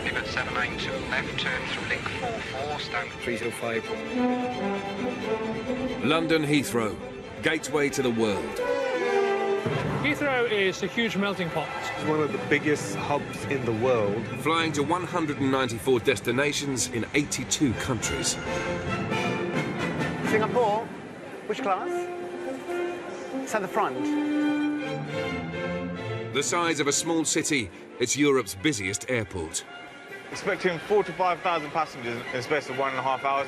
pivot 792, left turn through link 44, stand 305. London Heathrow, gateway to the world. Heathrow is a huge melting pot. It's one of the biggest hubs in the world. Flying to 194 destinations in 82 countries. Singapore, which class? It's at the front. The size of a small city, it's Europe's busiest airport. Expecting 4,000 to 5,000 passengers in the space of 1.5 hours.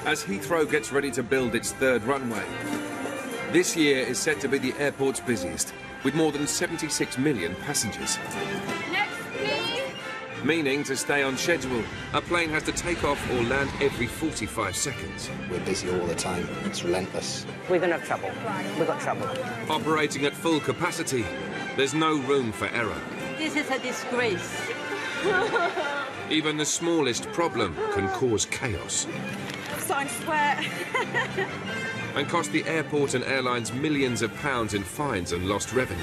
As Heathrow gets ready to build its third runway, this year is set to be the airport's busiest, with more than 76 million passengers. Next, please. Meaning, to stay on schedule, a plane has to take off or land every 45 seconds. We're busy all the time. It's relentless. We're going to have trouble. We've got trouble. Operating at full capacity, there's no room for error. This is a disgrace. Even the smallest problem can cause chaos. Starting to sweat. And cost the airport and airlines millions of pounds in fines and lost revenue.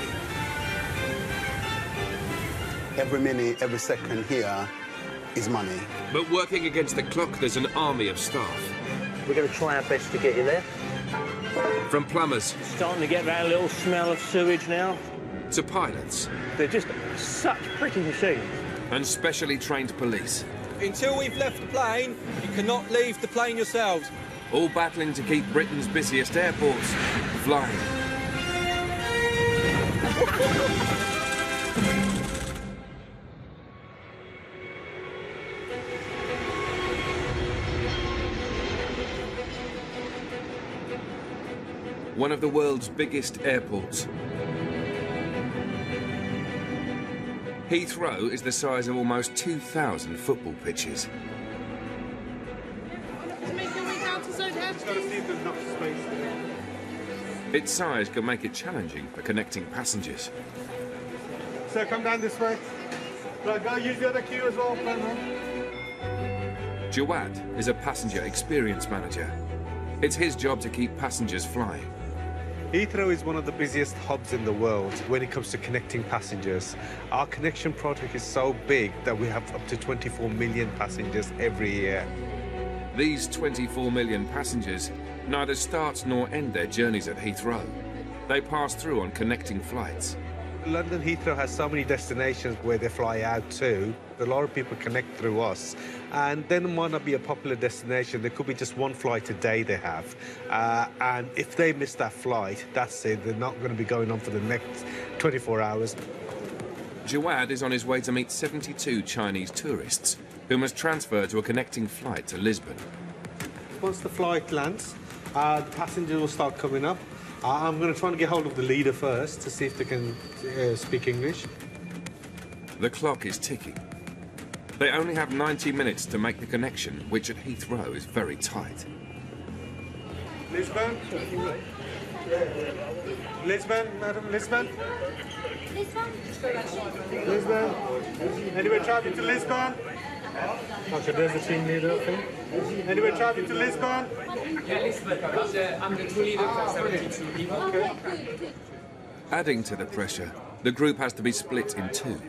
Every minute, every second here is money. But working against the clock, there's an army of staff. We're going to try our best to get you there. From plumbers... Starting to get that little smell of sewage now. ...to pilots. They're just such pretty machines. And specially trained police. Until we've left the plane, you cannot leave the plane yourselves. All battling to keep Britain's busiest airports flying. One of the world's biggest airports. Heathrow is the size of almost 2,000 football pitches. Its size can make it challenging for connecting passengers. So come down this way. Right, go use the other queue as well. Jawad is a passenger experience manager. It's his job to keep passengers flying. Heathrow is one of the busiest hubs in the world when it comes to connecting passengers. Our connection project is so big that we have up to 24 million passengers every year. These 24 million passengers neither start nor end their journeys at Heathrow. They pass through on connecting flights. London Heathrow has so many destinations where they fly out to. A lot of people connect through us. And then it might not be a popular destination. There could be just one flight a day they have. And if they miss that flight, that's it. They're not going to be going on for the next 24 hours. Jawad is on his way to meet 72 Chinese tourists who must transfer to a connecting flight to Lisbon. Once the flight lands, the passengers will start coming up. I'm going to try and get hold of the leader first to see if they can speak English. The clock is ticking. They only have 90 minutes to make the connection, which at Heathrow is very tight. Lisbon? Lisbon, madam, Lisbon? Lisbon? Anyway, traveling to Lisbon? Okay, there's the team leader, I think. Anyway, traveling to Lisbon? Yeah, Lisbon, but I'm the team leader for 72 people. Okay. Adding to the pressure, the group has to be split in two.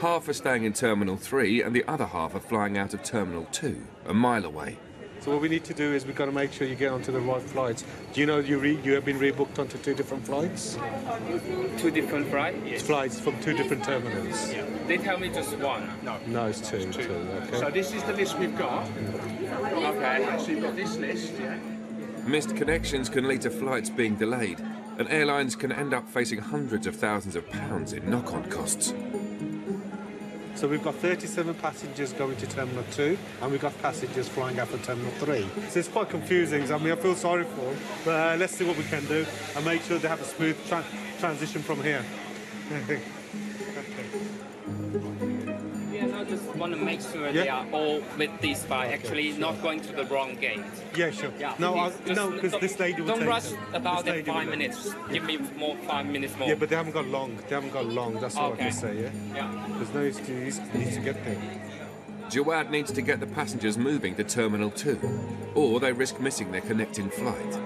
Half are staying in Terminal 3 and the other half are flying out of Terminal 2, a mile away. So what we need to do is we've got to make sure you get onto the right flights. Do you know you have been rebooked onto 2 different flights? 2 different flights? Yes. Flights from 2 different terminals. Yeah. They tell me just one. No, it's 2. Okay. So this is the list we've got. Okay, so you've got this list, yeah. Missed connections can lead to flights being delayed, and airlines can end up facing hundreds of thousands of pounds in knock-on costs. So we've got 37 passengers going to Terminal 2, and we've got passengers flying out from Terminal 3. So it's quite confusing. I mean, I feel sorry for them, but let's see what we can do and make sure they have a smooth transition from here. I just want to make sure they are all with this by actually not going to the wrong gate. Yeah, sure. Yeah, no, because this lady will don't take rush them. about the 5 minutes. Give me 5 minutes more. Yeah, but they haven't got long. They haven't got long. That's all I can say, yeah? Yeah. There's no excuse. He needs to get there. Jawad needs to get the passengers moving to Terminal 2, or they risk missing their connecting flight.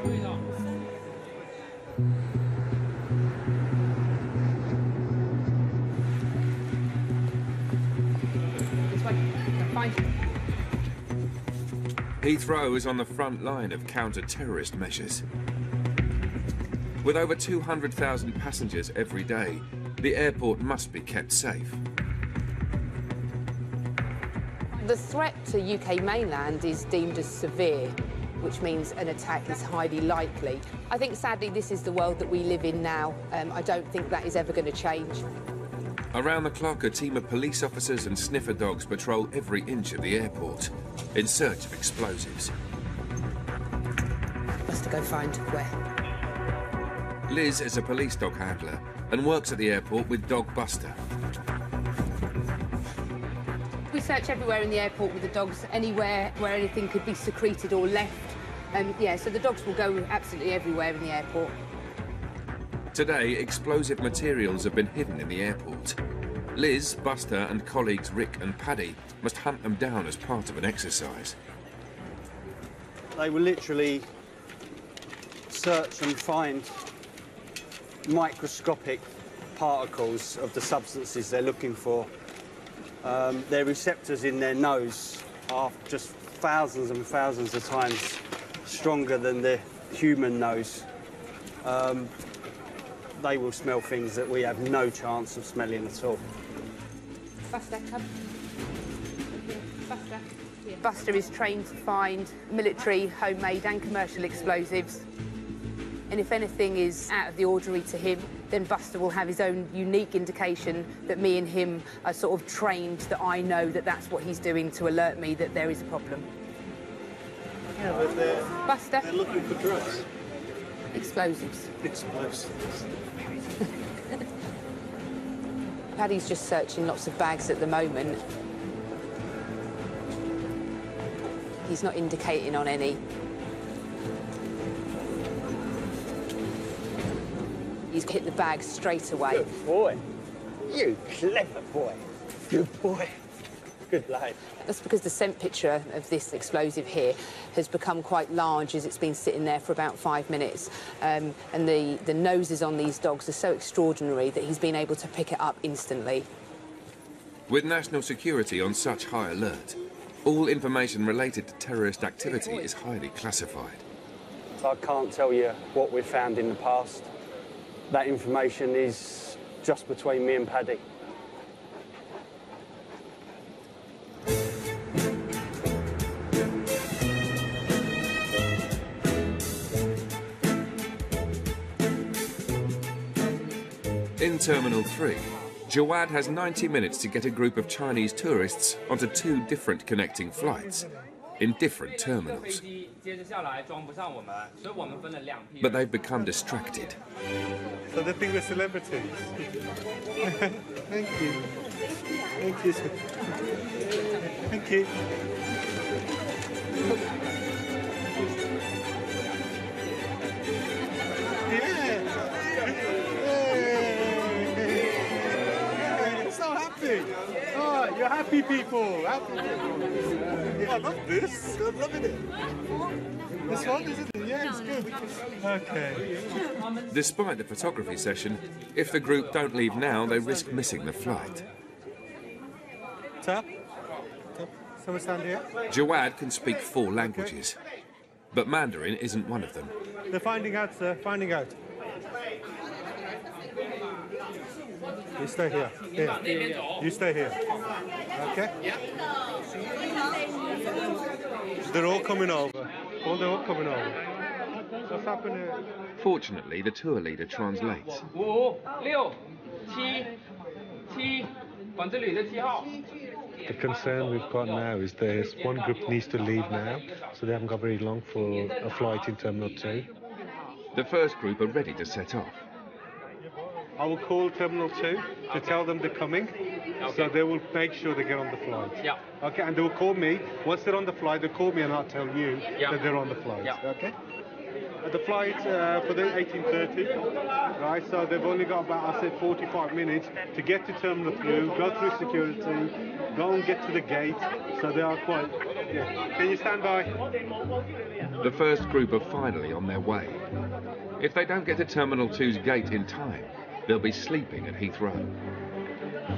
Heathrow is on the front line of counter-terrorist measures. With over 200,000 passengers every day, the airport must be kept safe. The threat to UK mainland is deemed as severe, which means an attack is highly likely. I think, sadly, this is the world that we live in now. I don't think that is ever going to change. Around the clock, a team of police officers and sniffer dogs patrol every inch of the airport in search of explosives. Must go find where. Liz is a police dog handler and works at the airport with Dog Buster. We search everywhere in the airport with the dogs, anywhere where anything could be secreted or left. Yeah, so the dogs will go absolutely everywhere in the airport. Today, explosive materials have been hidden in the airport. Liz, Buster and colleagues Rick and Paddy must hunt them down as part of an exercise. They will literally search and find microscopic particles of the substances they're looking for. Their receptors in their nose are just thousands and thousands of times stronger than the human nose. They will smell things that we have no chance of smelling at all. Buster, come. Buster. Buster is trained to find military, homemade and commercial explosives. And if anything is out of the ordinary to him, then Buster will have his own unique indication that me and him are sort of trained, that I know that that's what he's doing to alert me that there is a problem. Yeah, but Buster. They're looking for drugs. Explosives. Explosives. Paddy's just searching lots of bags at the moment. He's not indicating on any. He's hit the bag straight away. Good boy. You clever boy. Good boy. Good lad. That's because the scent picture of this explosive here has become quite large as it's been sitting there for about 5 minutes. And the noses on these dogs are so extraordinary that he's been able to pick it up instantly. With national security on such high alert, all information related to terrorist activity is highly classified. I can't tell you what we've found in the past. That information is just between me and Paddy. In Terminal 3, Jawad has 90 minutes to get a group of Chinese tourists onto 2 different connecting flights in different terminals. But they've become distracted. So they think we're celebrities. Thank you. Thank you, sir. Thank you. Oh, you're happy people. Happy people. Yeah, I love this. I'm loving it. This one, isn't it? Yeah, it's good. Okay. Despite the photography session, if the group don't leave now, they risk missing the flight. Tap. Tap. Someone stand here. Jawad can speak 4 languages, but Mandarin isn't one of them. They're finding out, sir. Finding out. You stay here. Here. You stay here. Okay? They're all coming over. Oh, they're all coming over. What's happening? Fortunately, the tour leader translates. The concern we've got now is there's one group needs to leave now, so they haven't got very long for a flight in Terminal 2. The first group are ready to set off. I will call Terminal 2 to tell them they're coming, so they will make sure they get on the flight. Yeah. Okay, and they will call me. Once they're on the flight, they'll call me and I'll tell you that they're on the flight. Yeah. Okay? The flight for the 18:30, right? So they've only got about, I said, 45 minutes to get to Terminal 2, go through security, go and get to the gate. So they are quite. Yeah. Can you stand by? The first group are finally on their way. If they don't get to Terminal 2's gate in time, they'll be sleeping at Heathrow.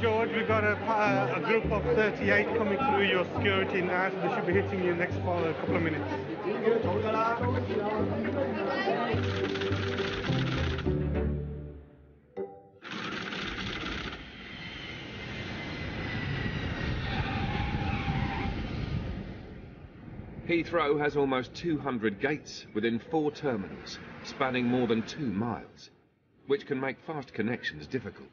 George, we've got a group of 38 coming through your security now, so they should be hitting you next couple of minutes. Heathrow has almost 200 gates within 4 terminals, spanning more than 2 miles, which can make fast connections difficult.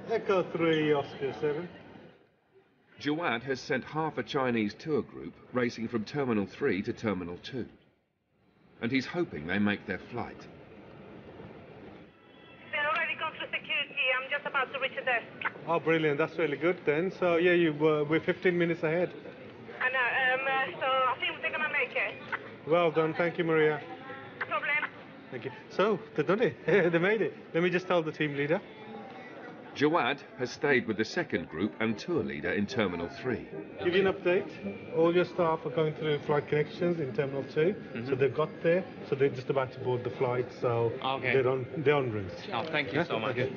Echo 3, Oscar 7. Jawad has sent half a Chinese tour group racing from Terminal 3 to Terminal 2. And he's hoping they make their flight. They're already gone through security. I'm just about to reach the desk. Oh, brilliant. That's really good then. So, yeah, we're 15 minutes ahead. I know. So I think they're going to make it. Well done. Thank you, Maria. No problem. Thank you. So, they've done it. They made it. Let me just tell the team leader. Jawad has stayed with the second group and tour leader in Terminal 3. Give you an update. All your staff are going through flight connections in Terminal 2. So they've got there. So they're just about to board the flight. So they're on route. Oh, thank you so much. Okay.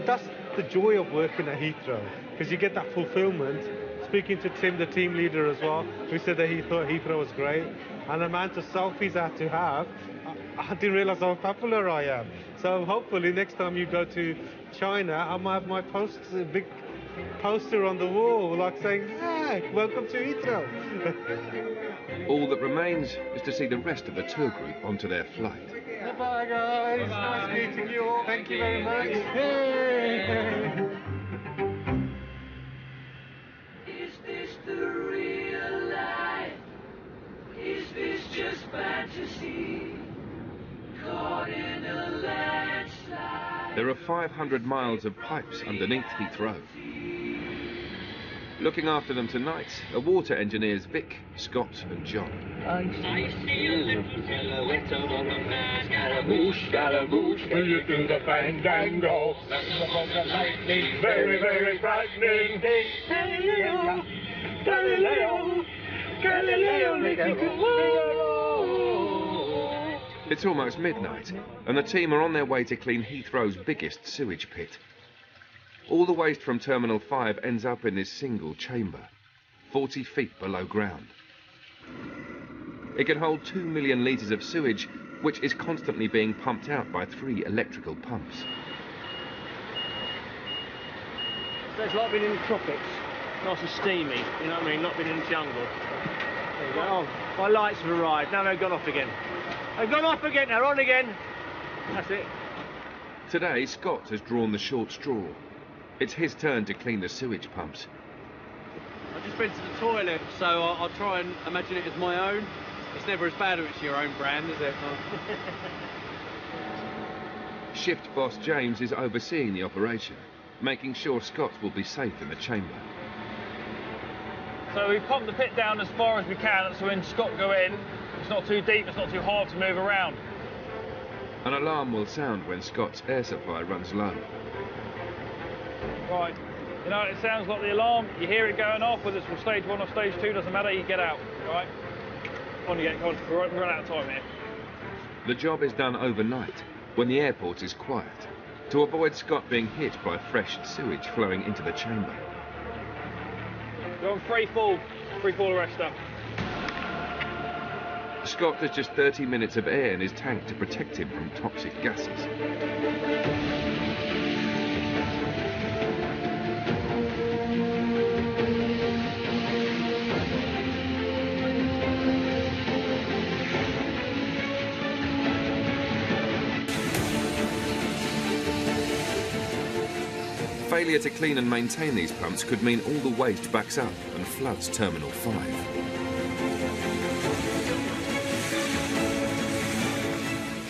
That's the joy of working at Heathrow, because you get that fulfillment. Speaking to Tim, the team leader as well, who said that he thought Heathrow was great. And the amount of selfies I had to have, I didn't realise how popular I am. So hopefully next time you go to China, I might have my big poster on the wall, like saying, "Hey, welcome to Heathrow." All that remains is to see the rest of the tour group onto their flight. Bye, guys. Nice meeting you all. Thank you very much. Hey. Is this the real life? Is this just fantasy? Caught in a landslide. There are 500 miles of pipes underneath Heathrow. Looking after them tonight are water engineers Vic, Scott and John. I see a little silhouette on a man. Scaramouche, Scaramouche, will you do the fandango? That's the lightning, very, very frightening thing. Galileo, Galileo, Galileo, making It's almost midnight, and the team are on their way to clean Heathrow's biggest sewage pit. All the waste from Terminal 5 ends up in this single chamber, 40 feet below ground. It can hold 2 million litres of sewage, which is constantly being pumped out by 3 electrical pumps. So it's like being in the tropics, nice and steamy, you know what I mean, not being in the jungle. There you go. Oh, my lights have arrived, now they've gone off again. They've gone off again, they're on again. That's it. Today, Scott has drawn the short straw. It's his turn to clean the sewage pumps. I've just been to the toilet, so I'll try and imagine it as my own. It's never as bad if it's your own brand, is it? Shift boss James is overseeing the operation, making sure Scott will be safe in the chamber. So we pump the pit down as far as we can, so when Scott go in, it's not too deep, it's not too hard to move around. An alarm will sound when Scott's air supply runs low. Right, you know, it sounds like the alarm, you hear it going off, whether it's from stage 1 or stage 2, doesn't matter, you get out, right? On you get, come on, we're running out of time here. The job is done overnight, when the airport is quiet, to avoid Scott being hit by fresh sewage flowing into the chamber. You're on free fall arrestor. Scott has just 30 minutes of air in his tank to protect him from toxic gases. Failure to clean and maintain these pumps could mean all the waste backs up and floods Terminal 5.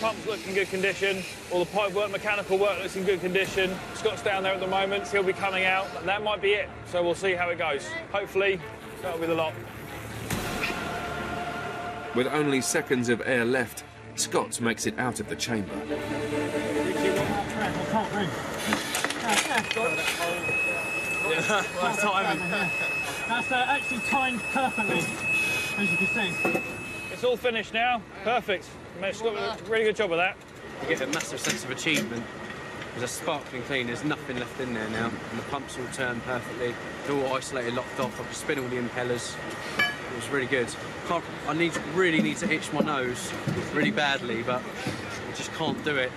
Pumps look in good condition, all the pipe work, mechanical work looks in good condition. Scott's down there at the moment, he'll be coming out, and that might be it. So we'll see how it goes. Hopefully, that'll be the lot. With only seconds of air left, Scott makes it out of the chamber. That's actually timed perfectly, as you can see. It's all finished now. Perfect. Scott did a really good job of that. You get a massive sense of achievement. There's a sparkling clean, there's nothing left in there now, and the pumps all turn perfectly. They're all isolated, locked off. I can spin all the impellers. It was really good. I really need to itch my nose really badly, but I just can't do it.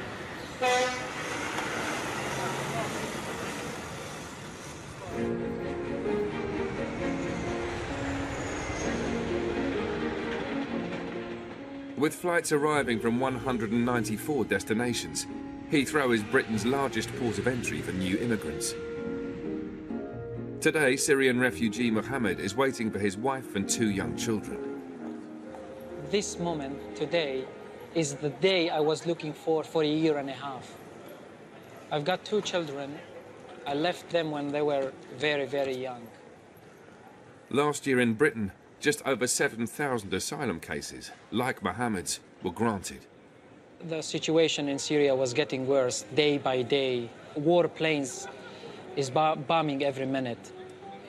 With flights arriving from 194 destinations, Heathrow is Britain's largest port of entry for new immigrants. Today, Syrian refugee Mohammed is waiting for his wife and 2 young children. This moment, today, is the day I was looking for a year and a half. I've got 2 children. I left them when they were very, very young. Last year in Britain, just over 7,000 asylum cases, like Mohammed's, were granted. The situation in Syria was getting worse day by day. Warplanes is bombing every minute.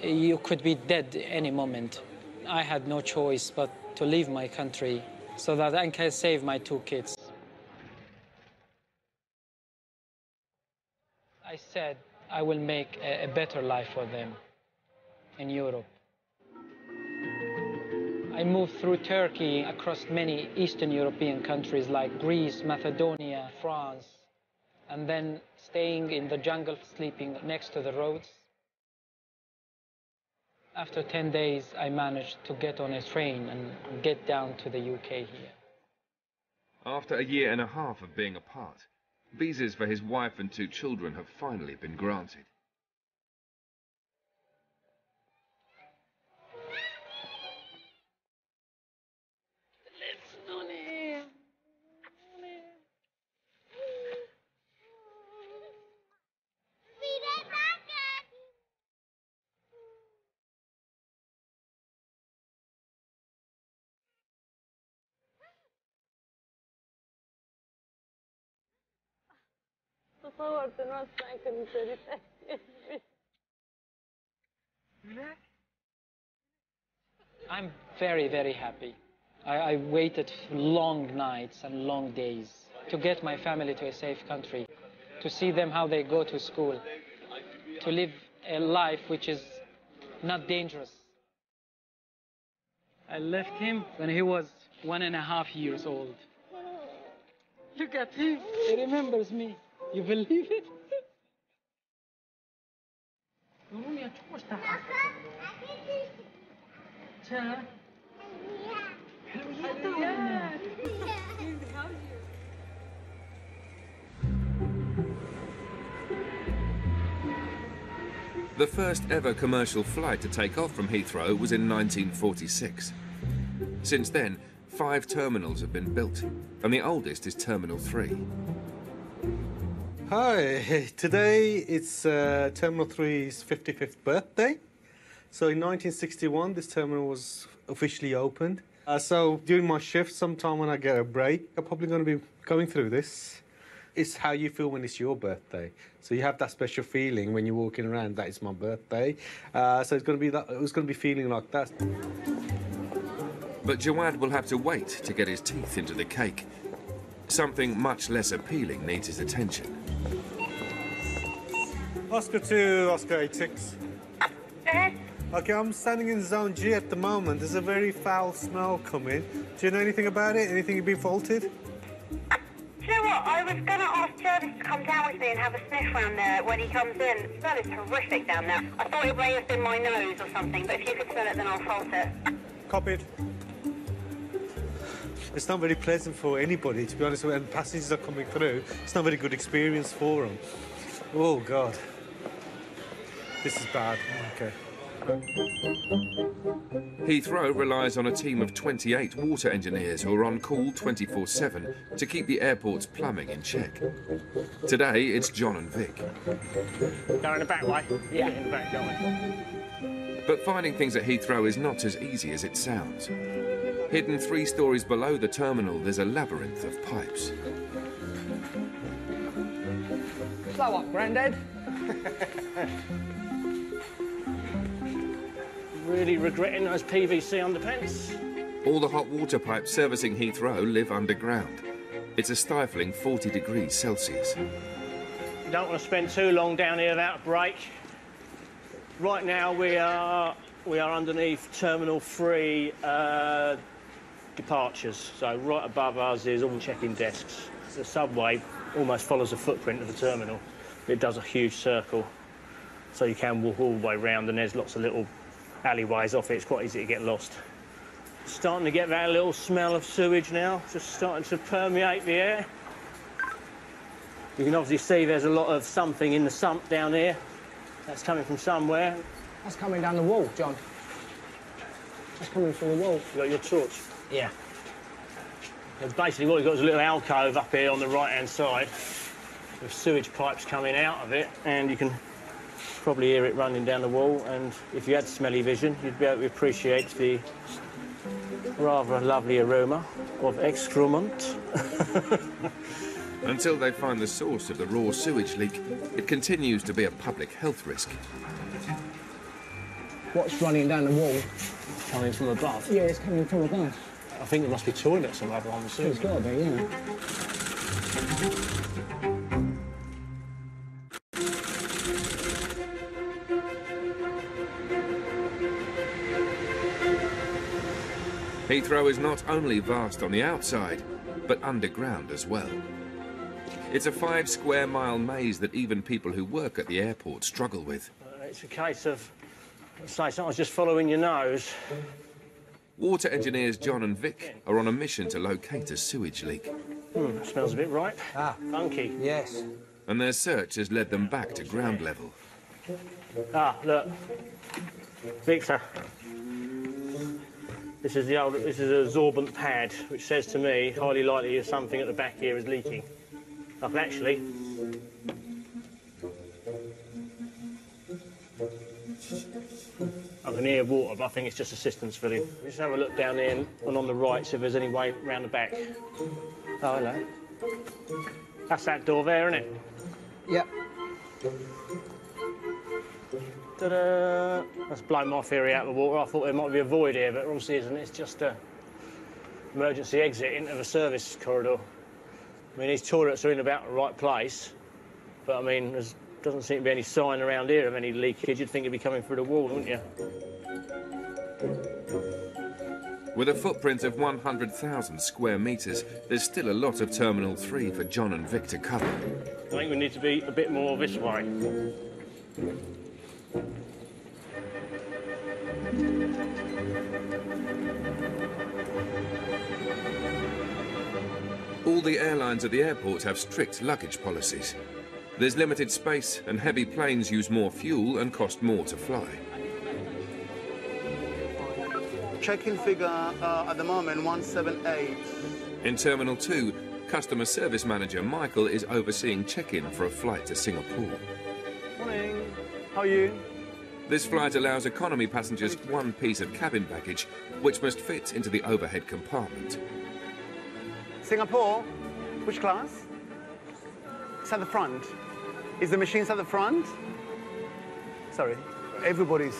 You could be dead any moment. I had no choice but to leave my country so that I can save my 2 kids. I said I will make a better life for them in Europe. I moved through Turkey, across many Eastern European countries like Greece, Macedonia, France, and then staying in the jungle, sleeping next to the roads. After 10 days, I managed to get on a train and get down to the UK here. After a year and a half of being apart, visas for his wife and 2 children have finally been granted. I'm very, very happy. I waited long nights and long days to get my family to a safe country, to see them how they go to school, to live a life which is not dangerous. I left him when he was 1.5 years old. Look at him, he remembers me. You believe it? The first ever commercial flight to take off from Heathrow was in 1946. Since then, 5 terminals have been built, and the oldest is Terminal 3. Hi, today it's Terminal 3's 55th birthday. So in 1961, this terminal was officially opened. So during my shift, sometime when I get a break, I'm probably going to be going through this. It's how you feel when it's your birthday. So you have that special feeling when you're walking around, that it's my birthday. So it's going to be that, it was going to be feeling like that. But Jawad will have to wait to get his teeth into the cake. Something much less appealing needs his attention. Oscar 2, Oscar 86. Okay, I'm standing in Zone G at the moment. There's a very foul smell coming. Do you know anything about it? Anything you've been faulted? Do you know what? I was going to ask Jervis to come down with me and have a sniff round there when he comes in. The smell is horrific down there. I thought it may have been my nose or something, but if you could smell it, then I'll fault it. Copied. It's not very pleasant for anybody, to be honest, when passengers are coming through. It's not a very good experience for them. Oh, God. This is bad. Okay. Heathrow relies on a team of 28 water engineers who are on call 24/7 to keep the airport's plumbing in check. Today, it's John and Vic. Going the back way? Yeah. In the back, don't we? But finding things at Heathrow is not as easy as it sounds. Hidden 3 stories below the terminal, there's a labyrinth of pipes. Slow up, Grandad. Really regretting those PVC underpants. All the hot water pipes servicing Heathrow live underground. It's a stifling 40 degrees Celsius. You don't want to spend too long down here without a break. Right now we are underneath Terminal 3 departures. So right above us is all check-in desks. The subway almost follows the footprint of the terminal. It does a huge circle, so you can walk all the way round, and there's lots of little alleyways off it. It's quite easy to get lost. Starting to get that little smell of sewage now, just starting to permeate the air. You can obviously see there's a lot of something in the sump down here. That's coming from somewhere. That's coming down the wall, John. That's coming from the wall. You got your torch? Yeah. And basically what you've got is a little alcove up here on the right-hand side with sewage pipes coming out of it, and you can probably hear it running down the wall, and if you had smelly vision, you'd be able to appreciate the rather lovely aroma of excrement. Until they find the source of the raw sewage leak, it continues to be a public health risk. What's running down the wall? Coming from above? Yeah, it's coming from above. I think there must be toilets somewhere behind the sewage. It's got to be, yeah. Heathrow is not only vast on the outside, but underground as well. It's a 5 square mile maze that even people who work at the airport struggle with. It's a case of, let's say, someone's just following your nose. Water engineers John and Vic are on a mission to locate a sewage leak. Smells a bit ripe. Ah. Funky. Yes. And their search has led them back to ground level. Ah, look. Victor. This is a sorbent pad, which says to me, highly likely something at the back here is leaking. I can actually... I can hear water, but I think it's just assistance filling. Just have a look down there and on the right, see if there's any way round the back. Oh, hello. That's that door there, isn't it? Yep. Ta-da! That's blown my theory out of the water. I thought there might be a void here, but obviously isn't. It's just an emergency exit into the service corridor. I mean, these toilets are in about the right place, but I mean, there doesn't seem to be any sign around here of any leakage. You'd think it'd be coming through the wall, wouldn't you? With a footprint of 100,000 square metres, there's still a lot of Terminal 3 for John and Vic to cover. I think we need to be a bit more this way. All the airlines at the airport have strict luggage policies. There's limited space, and heavy planes use more fuel and cost more to fly. Check-in figure at the moment, 178. In Terminal 2, customer service manager Michael is overseeing check-in for a flight to Singapore. Morning. How are you? This flight allows economy passengers one piece of cabin baggage, which must fit into the overhead compartment. Singapore? Which class? It's at the front. Is the machine at the front? Sorry. Everybody's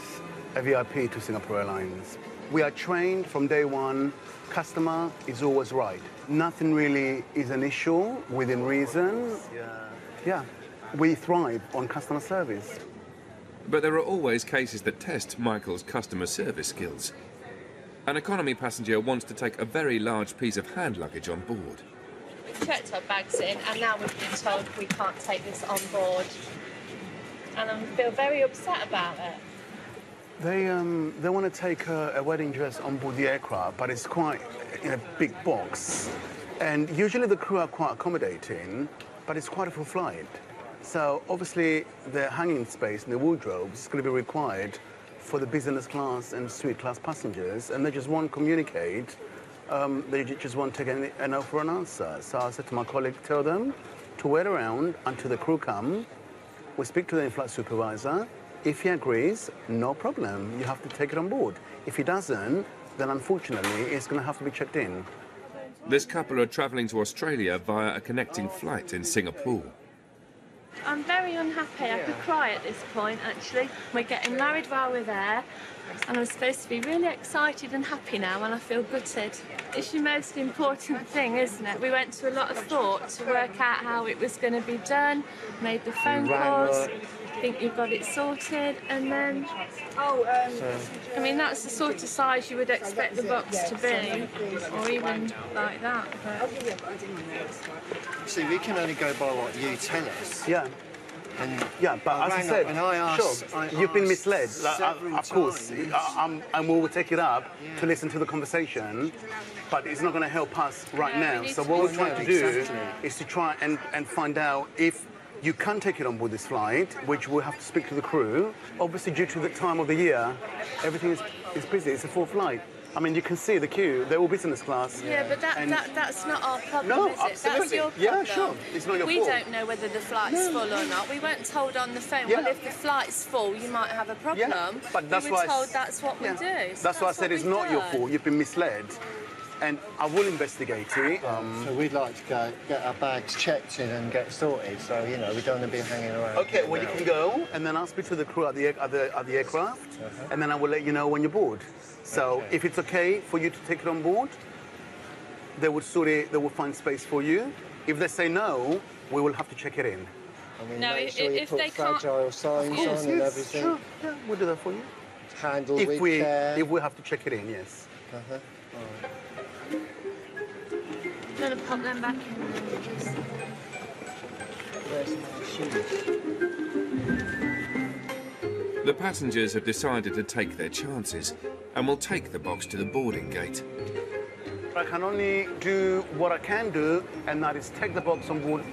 a VIP to Singapore Airlines. We are trained from day one. Customer is always right. Nothing really is an issue within reason. Yeah. We thrive on customer service. But there are always cases that test Michael's customer service skills. An economy passenger wants to take a very large piece of hand luggage on board. We've checked our bags in, and now we've been told we can't take this on board. And I feel very upset about it. They want to take a wedding dress on board the aircraft, but it's quite in a big box. And usually the crew are quite accommodating, but it's quite a full flight. So obviously the hanging space and the wardrobes is going to be required for the business class and suite class passengers, and they just won't communicate. They just won't take a no for an answer. So I said to my colleague, tell them to wait around until the crew come. We speak to the in-flight supervisor. If he agrees, no problem. You have to take it on board. If he doesn't, then unfortunately it's going to have to be checked in. This couple are travelling to Australia via a connecting flight in Singapore. I'm very unhappy. I could cry at this point, actually. We're getting married while we're there, and I'm supposed to be really excited and happy now, and I feel gutted. It's the most important thing, isn't it? We went to a lot of thought to work out how it was going to be done, made the phone calls, think you've got it sorted, and then... I mean, that's the sort of size you would expect the box to be, or even like that. But... See, we can only go by what you tell us. Yeah. And but as I said, and I asked, you've been misled. Of course, and we will take it up to listen to the conversation, but it's not going to help us right now. So what we're trying to do is to try and find out if you can take it on board this flight, which we'll have to speak to the crew. Obviously, due to the time of the year, everything is busy. It's a full flight. I mean, you can see the queue. They're all business class. Yeah, but that's not our problem, no, is it? Absolutely. That's your problem. Yeah, sure. It's not your fault. We don't know whether the flight's full or not. We weren't told on the phone, well, if the flight's full, you might have a problem. Yeah, but that's we were why told that's what we do. So that's why I said it's not your fault. You've been misled. And I will investigate it. So we'd like to get our bags checked in and get sorted, so, you know, we don't want to be hanging around. OK, well, you can go, and then I'll speak to the crew at the aircraft, and then I will let you know when you're board. So if it's OK for you to take it on board, they will sort it, they will find space for you. If they say no, we will have to check it in. I mean, no, make sure you if put they fragile signs on and everything. Sure, yeah, we'll do that for you. Handle if with we care. If we have to check it in, yes. All right. I'm going to pop them back in. Where's my shoes? The passengers have decided to take their chances and will take the box to the boarding gate. I can only do what I can do, and that is take the box on board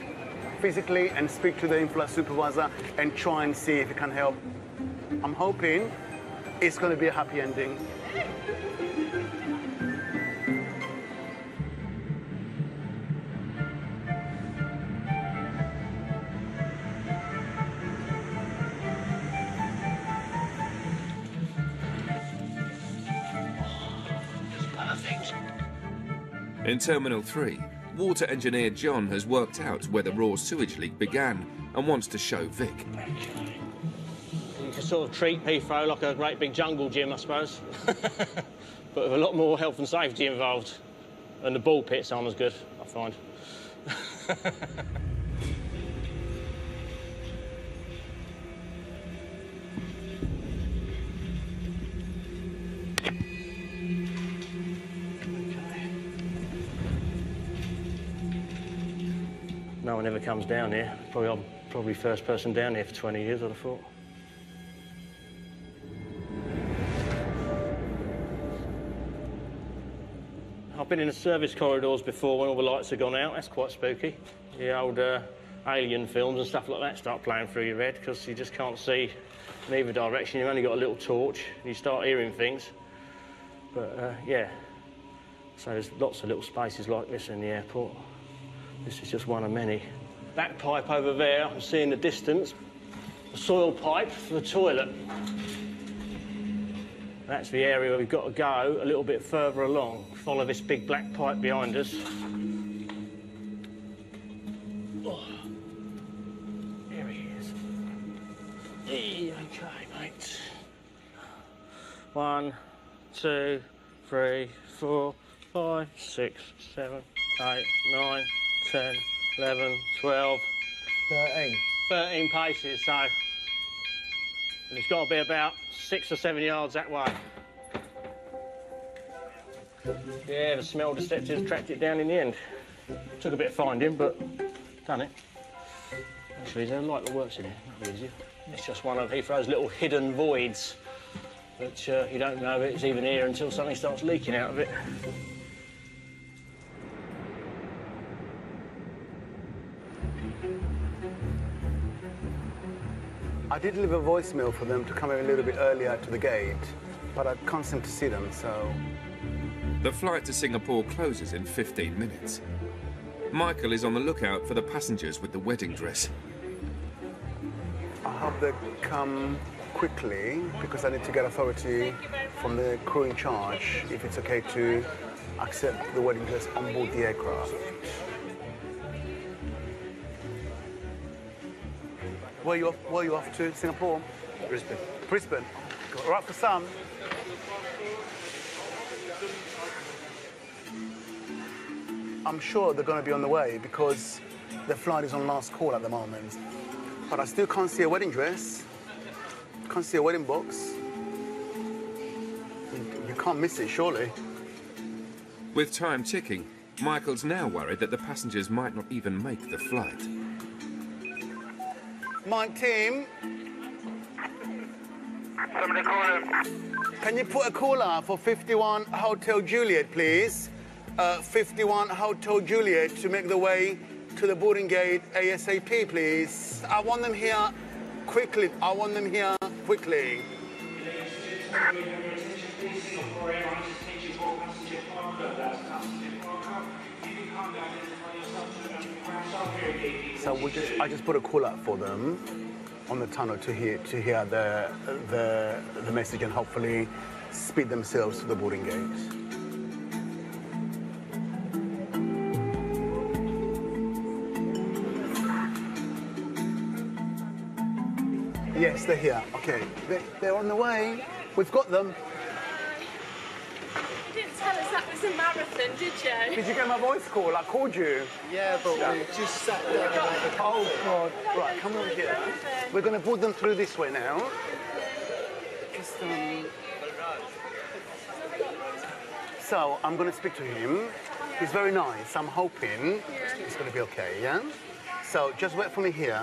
physically and speak to the in-flight supervisor and try and see if it can help. I'm hoping it's going to be a happy ending. In Terminal 3, water engineer John has worked out where the raw sewage leak began and wants to show Vic. You can sort of treat Heathrow like a great big jungle gym, I suppose. But with a lot more health and safety involved. And the ball pits aren't as good, I find. No one ever comes down here. I'm probably first person down here for 20 years, I'd have thought. I've been in the service corridors before when all the lights have gone out. That's quite spooky. The old alien films and stuff like that start playing through your head because you just can't see in either direction. You've only got a little torch and you start hearing things. But, yeah. So there's lots of little spaces like this in the airport. This is just one of many. That pipe over there, I can see in the distance, the soil pipe for the toilet. That's the area where we've got to go a little bit further along. Follow this big black pipe behind us. Oh. Here he is. Okay, mate. 1, 2, 3, 4, 5, 6, 7, 8, 9, 10, 11, 12... 13 paces, so... And it's got to be about 6 or 7 yards that way. Yeah, the smell detectors tracked it down in the end. Took a bit of finding, but done it. Actually, there's a light that works in here, not easy. It's just one of Heathrow's little hidden voids that you don't know it's even here until something starts leaking out of it. I did leave a voicemail for them to come in a little bit earlier to the gate, but I can't seem to see them, so... The flight to Singapore closes in 15 minutes. Michael is on the lookout for the passengers with the wedding dress. I hope they come quickly, because I need to get authority from the crew in charge if it's okay to accept the wedding dress on board the aircraft. Where are you off to? Singapore? Brisbane. Brisbane. All right for some. I'm sure they're going to be on the way because the flight is on last call at the moment. But I still can't see a wedding dress. Can't see a wedding box. You can't miss it, surely. With time ticking, Michael's now worried that the passengers might not even make the flight. Mike, team. Somebody call him. Can you put a call out for 51 Hotel Juliet, please? 51 Hotel Juliet to make the way to the boarding gate ASAP, please. I want them here quickly. I want them here quickly. So I just put a call out for them on the tunnel to hear the message and hopefully speed themselves to the boarding gate. Yes, they're here. Okay, they're on the way. We've got them. You didn't tell us that was a marathon, did you? Did you get my voice call? I called you. Yeah, but we just sat there. Oh, God. Right, come over here. We're going to put them through this way now. Just, So, I'm going to speak to him. He's very nice. I'm hoping it's going to be okay, yeah? So, just wait for me here,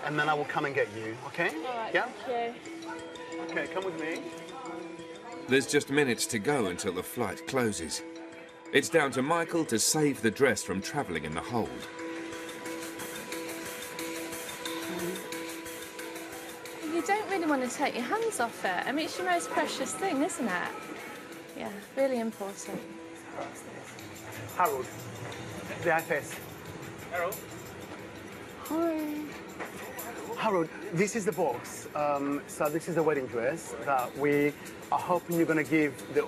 and then I will come and get you, okay? All right, yeah? thank you. Okay, come with me. There's just minutes to go until the flight closes. It's down to Michael to save the dress from travelling in the hold. You don't really want to take your hands off it. I mean, it's your most precious thing, isn't it? Yeah, really important. Harold, the IFS. Harold. Hi. Harold, this is the box. So this is the wedding dress that we are hoping you're going to give the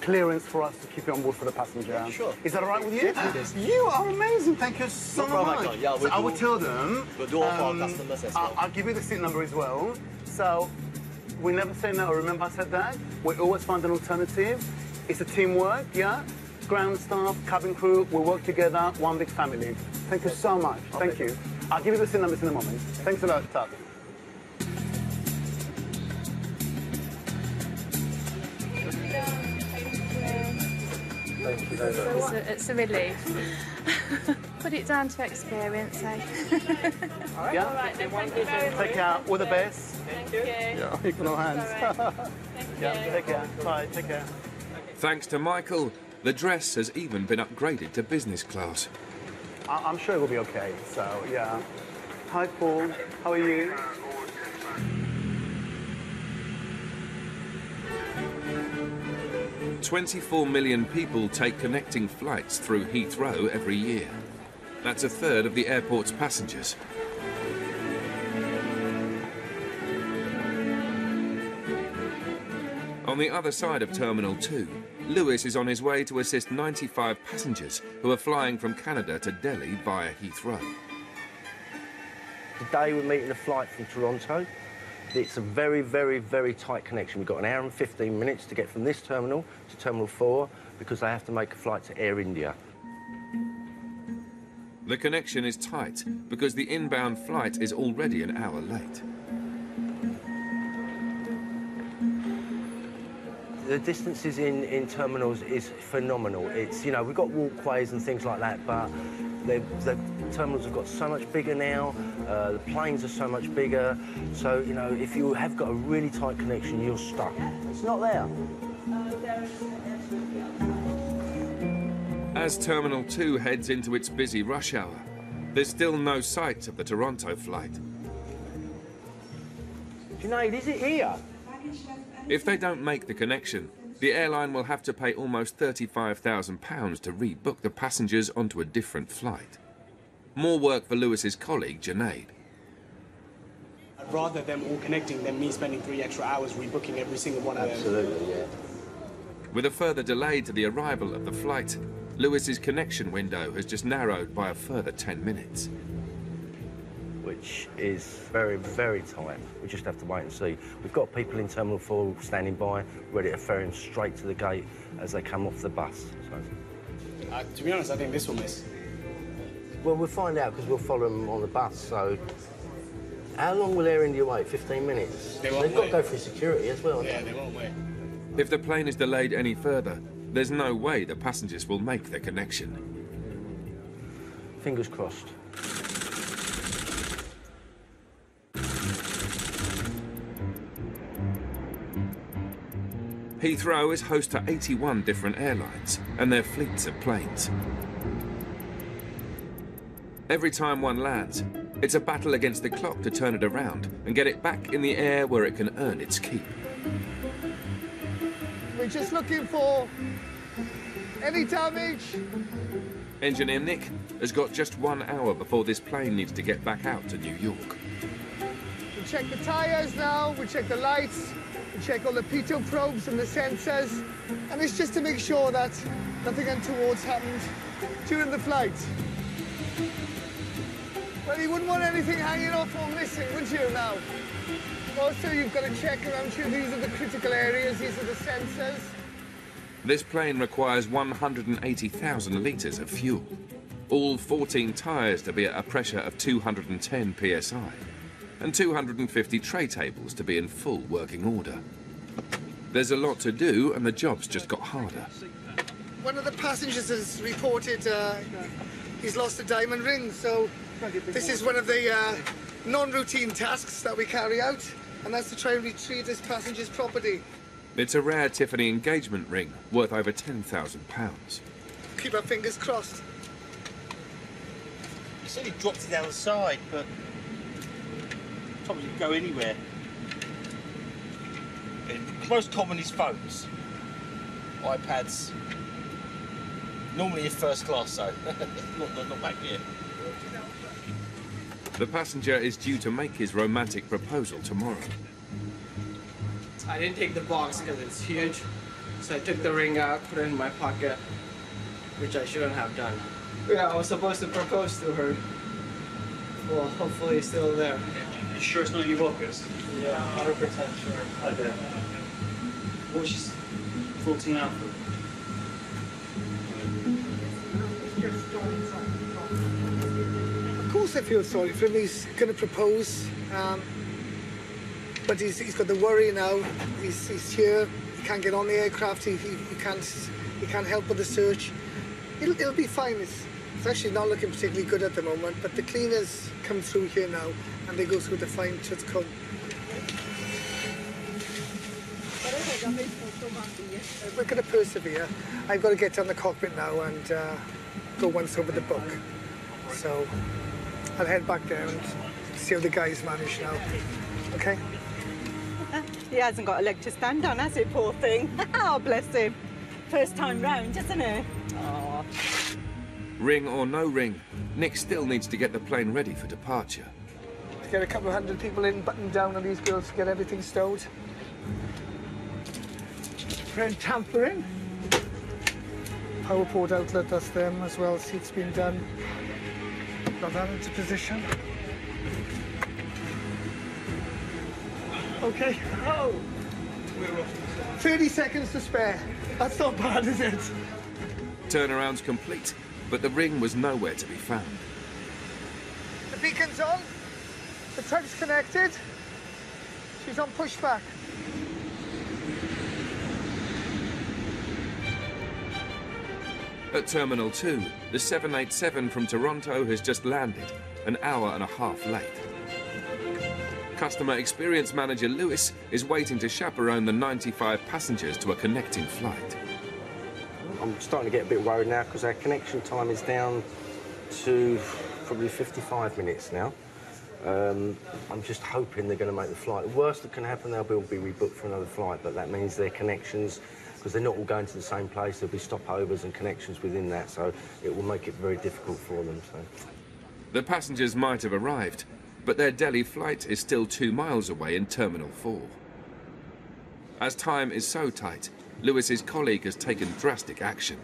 clearance for us to keep it on board for the passenger. Yeah, sure. Is that all right with you? Yes, You are amazing. Thank you so much. Yeah, So I will tell them. We'll do all for our customers as well. I'll give you the seat number as well. So we never say no. Remember I said that? We always find an alternative. It's a teamwork, yeah? Ground staff, cabin crew, we work together, one big family. Thank you so much. Thank you. I'll give you the seat numbers in a moment. Thanks a lot, Tab. Thank you very much. It's a relief. Put it down to experience, eh? Yeah? All right, then, thank you very much. Take care. All the best. Thank you. Yeah, equal hands. Yeah, take care. Bye, take care. Thanks to Michael, the dress has even been upgraded to business class. I'm sure it will be okay, so, yeah. Hi, Paul. How are you? "24 million people take connecting flights through Heathrow every year. That's a third of the airport's passengers. On the other side of Terminal 2, Lewis is on his way to assist 95 passengers who are flying from Canada to Delhi via Heathrow. Today we're meeting a flight from Toronto. It's a very, very, very tight connection. We've got an hour and 15 minutes to get from this terminal to Terminal 4 because they have to make a flight to Air India. The connection is tight because the inbound flight is already an hour late. The distances in terminals is phenomenal. It's, you know, we've got walkways and things like that, but the terminals have got so much bigger now, the planes are so much bigger, so, you know, if you have got a really tight connection, you're stuck. It's not there. As Terminal 2 heads into its busy rush hour, there's still no sight of the Toronto flight. Junaid, is it here? If they don't make the connection, the airline will have to pay almost £35,000 to rebook the passengers onto a different flight. More work for Lewis's colleague, Junaid. I'd rather them all connecting than me spending 3 extra hours rebooking every single one of them. Absolutely, yeah. With a further delay to the arrival of the flight, Lewis's connection window has just narrowed by a further 10 minutes. Which which is very, very tight. We just have to wait and see. We've got people in Terminal 4 standing by, ready to ferry them straight to the gate as they come off the bus. So. To be honest, I think this will miss. Well, we'll find out because we'll follow them on the bus. So, how long will Air India wait? 15 minutes? They've got to go through security as well. Yeah, they won't wait. If the plane is delayed any further, there's no way the passengers will make the connection. Fingers crossed. Heathrow is host to 81 different airlines and their fleets of planes. Every time one lands, it's a battle against the clock to turn it around and get it back in the air where it can earn its keep. We're just looking for any damage. Engineer Nick has got just 1 hour before this plane needs to get back out to New York. We check the tyres now, we check the lights, we check all the pitot probes and the sensors, and it's just to make sure that nothing untoward's happened during the flight. Well, you wouldn't want anything hanging off or missing, would you, now? Also, you've got to check around here. These are the critical areas, these are the sensors. This plane requires 180,000 litres of fuel, all 14 tyres to be at a pressure of 210 psi, and 250 tray tables to be in full working order. There's a lot to do, and the job's just got harder. One of the passengers has reported he's lost a diamond ring, so this is one of the non-routine tasks that we carry out, and that's to try and retrieve this passenger's property. It's a rare Tiffany engagement ring worth over £10,000. Keep our fingers crossed. He said he dropped it down the side, but probably didn't go anywhere. The most common is phones, iPads. Normally in first class, though. not back here. The passenger is due to make his romantic proposal tomorrow. I didn't take the box because it's huge, so I took the ring out, put it in my pocket, which I shouldn't have done. Yeah, I was supposed to propose to her. Well, hopefully it's still there. You sure it's not your focus? Yeah, 100% sure. I bet. Well, she's 14 out. Of course I feel sorry for him. He's going to propose, but he's got the worry now. He's here. He can't get on the aircraft. He can't help with the search. It'll be fine. It's actually not looking particularly good at the moment, but the cleaners come through here now, and they go through the fine-tooth comb. We're going to persevere. I've got to get down the cockpit now and go once over the book. So I'll head back there and see how the guys manage now. Okay? He hasn't got a leg to stand on, has he, poor thing? Oh, bless him. First time round, isn't it? Oh. Ring or no ring, Nick still needs to get the plane ready for departure. To get a couple of hundred people in, buttoned down on these girls to get everything stowed. Friend tampering. Power port outlet, that's them as well. Seats being done. Got that into position. Okay. Oh! 30 seconds to spare. That's not bad, is it? Turnaround's complete, but the ring was nowhere to be found. The beacon's on. The truck's connected. She's on pushback. At Terminal 2, the 787 from Toronto has just landed, an hour and a half late. Customer Experience Manager Lewis is waiting to chaperone the 95 passengers to a connecting flight. I'm starting to get a bit worried now because our connection time is down to probably 55 minutes now. I'm just hoping they're going to make the flight. The worst that can happen, they'll be rebooked for another flight, but that means their connections, because they're not all going to the same place, there'll be stopovers and connections within that, so it will make it very difficult for them. So. The passengers might have arrived, but their Delhi flight is still 2 miles away in Terminal 4. As time is so tight, Lewis's colleague has taken drastic action.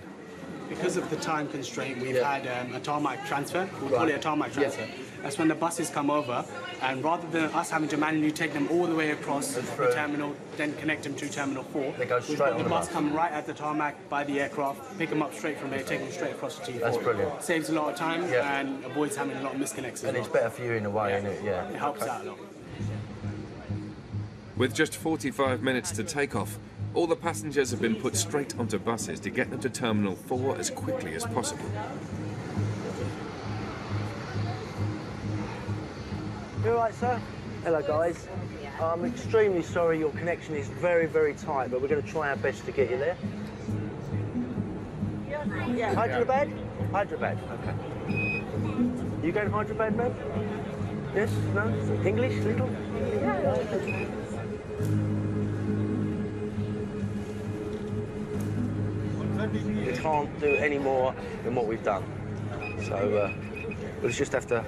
Because of the time constraint, we've had a tarmac transfer. We'll call it a tarmac transfer. That's when the buses come over, and rather than us having to manually take them all the way across the terminal, then connect them to Terminal 4, they go straight on the bus come right at the tarmac by the aircraft, pick them up straight from there, take them straight across to T4. That's brilliant. Saves a lot of time and avoids having a lot of misconnects. And it's better for you in a way, isn't it? Yeah. It helps out a lot. With just 45 minutes to take off, all the passengers have been put straight onto buses to get them to Terminal 4 as quickly as possible. You all right, sir? Hello, guys. I'm extremely sorry your connection is very, very tight, but we're going to try our best to get you there. Hyderabad? Hyderabad, okay. You going to Hyderabad, mate? Yes? No? English, little? We can't do any more than what we've done. So we'll just have to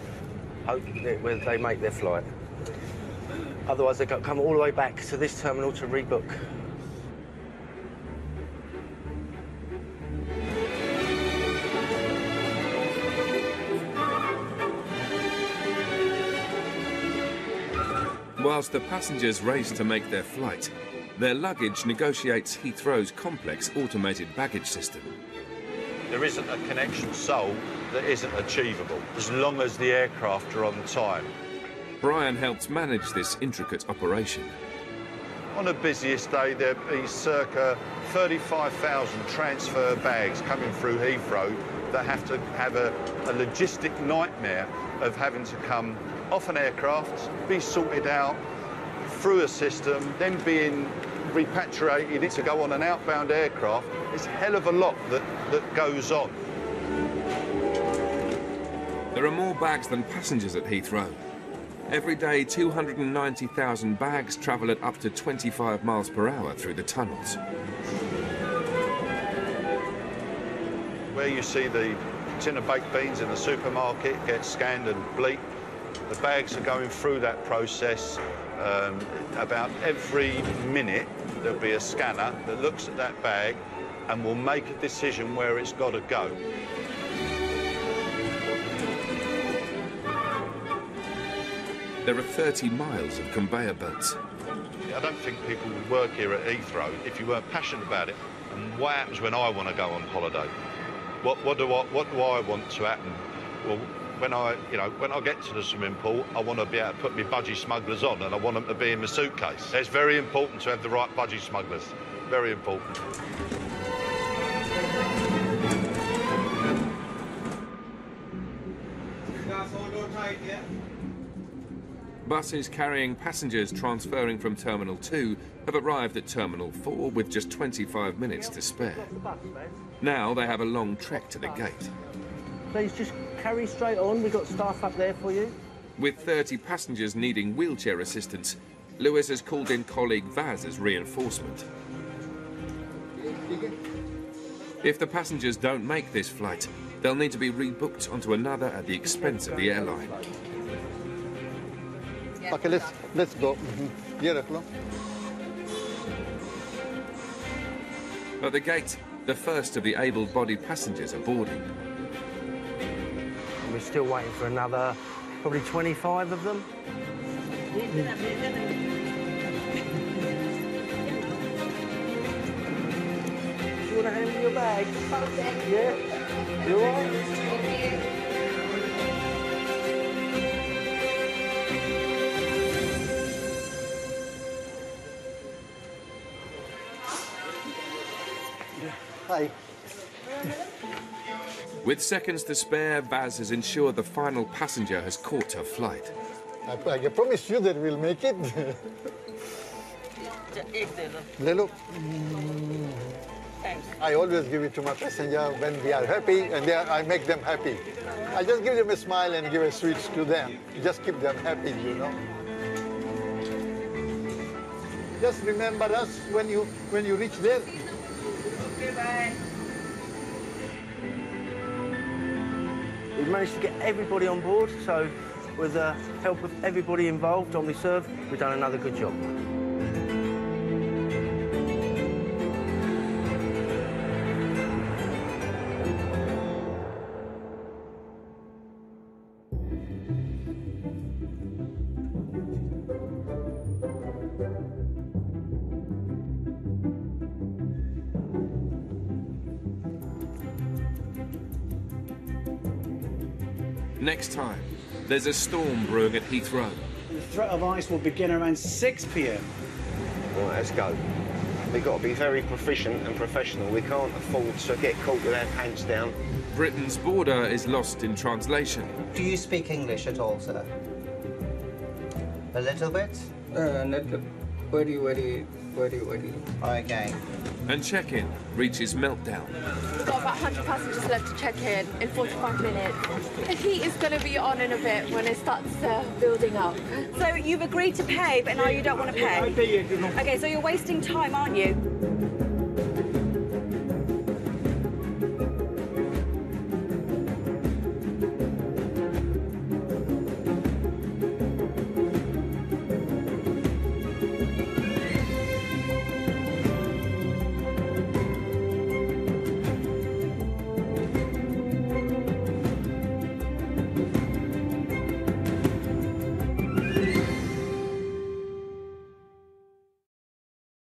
hope that they make their flight. Otherwise, they've got to come all the way back to this terminal to rebook. Whilst the passengers race to make their flight, their luggage negotiates Heathrow's complex automated baggage system. There isn't a connection solved that isn't achievable, as long as the aircraft are on time. Brian helps manage this intricate operation. On the busiest day, there'll be circa 35,000 transfer bags coming through Heathrow that have to have a logistic nightmare of having to come off an aircraft, be sorted out through a system, then being repatriated to go on an outbound aircraft. It's a hell of a lot that goes on. There are more bags than passengers at Heathrow. Every day, 290,000 bags travel at up to 25 miles per hour through the tunnels. Where you see the tin of baked beans in the supermarket get scanned and bleeped, the bags are going through that process. About every minute, there'll be a scanner that looks at that bag and will make a decision where it's got to go. There are 30 miles of conveyor belts. I don't think people would work here at Heathrow if you weren't passionate about it. And what happens when I want to go on holiday? What do I want to happen? Well, when I get to the swimming pool, I want to be able to put my budgie smugglers on, and I want them to be in my suitcase. It's very important to have the right budgie smugglers. Very important. Buses carrying passengers transferring from Terminal 2 have arrived at Terminal 4 with just 25 minutes to spare. Now they have a long trek to the gate. Please just carry straight on. We've got staff up there for you. With 30 passengers needing wheelchair assistance, Lewis has called in colleague Vaz as reinforcement. If the passengers don't make this flight, they'll need to be rebooked onto another at the expense of the airline. Okay, let's go. At the gate, the first of the able-bodied passengers are boarding. We're still waiting for another, probably 25 of them. Do you want to hand me your bag? Yeah? You all right? Hi. With seconds to spare, Vaz has ensured the final passenger has caught her flight. I promise you that we'll make it. Lelo. I always give it to my passenger when they are happy, and I make them happy. I just give them a smile and give a sweets to them. Just keep them happy, you know. Just remember us when you reach there. Bye. We've managed to get everybody on board, so with the help of everybody involved on reserve, we've done another good job. Next time, there's a storm brewing at Heathrow. The threat of ice will begin around 6 p.m. Right, let's go. We've got to be very proficient and professional. We can't afford to get caught with our pants down. Britain's border is lost in translation. Do you speak English at all, sir? A little bit? Not very. Okay. And check-in reaches meltdown. We've got about 100 passengers left to check in 45 minutes. The heat is going to be on in a bit when it starts building up. So you've agreed to pay, but now you don't want to pay? Okay, so you're wasting time, aren't you?